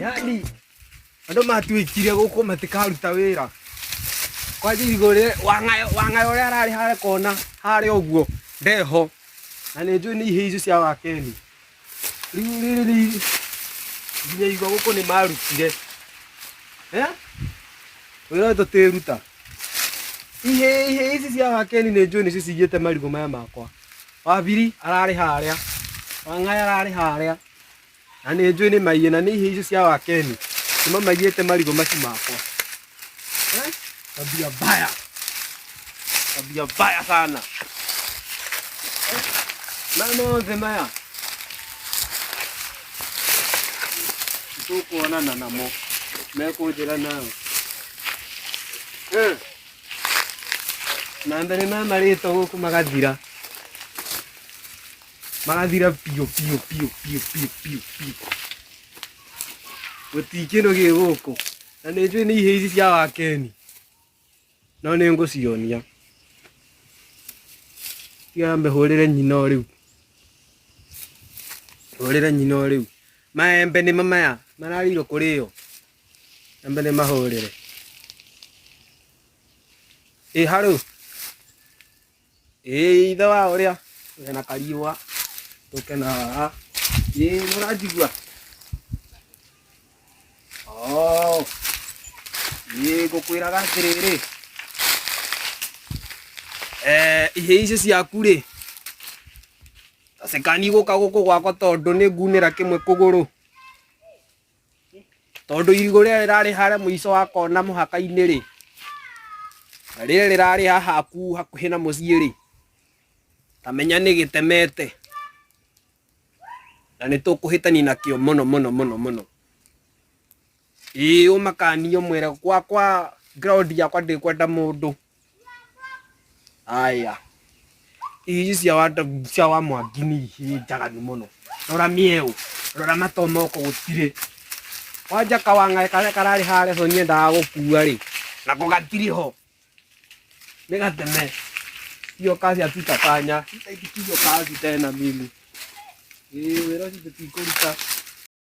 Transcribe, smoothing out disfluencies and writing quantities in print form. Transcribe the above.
Yani ando matuikire guko matikaruta wira kwa jigore wangayo ria arari hare kona hare oguo ndeho na ni njui ni hizo cia wakeni ri nginya igwa guko ni marutire wira tutiruta ihe ici cia wakeni ni njui ni cicigite marigo maya makwa wabiri arari haria wangayo arari haria na ni njui ni maiye na ni ihe icio cia wakeni Sima magiyete marigo maci makwa. Tabia baya. Tabia baya sana. Mama maya. Tukuonana namo. Mekujira nao. Na mbere mama rito guku magathira. Magathira pio. Gutikino gi guku na ni njui ni ihe ici cia wakeni no ni ngucionia tiga mehurire nyino riu hurire nyino riu maembe ni mamaya marariro kurio embe ni mahurire haru itha wa uria na kariwa tukena murajigua gukwiraga atiriri ihe ici ciaku ri tacekani guka guku gwakwa tondu ni ngunira kimwe kuguru tondu irigo ria rirari haria muico wa kona muhaka-ini ri na riri rirari haha hakuhi na mucii ri tamenya ni gitemete na ni tukuhitani nakio muno umakanio mwere kwa ground yakwa ndikwenda mundu aya ici cia wa mwangini njaganu muno rora mieu rora matomoko gutire wanja kawangae karia karari hare so nyendaga gukua ri na gugatiri ho ni gateme iyo kazi atuta kanya itaikio kazi tena mimi wira citikuruta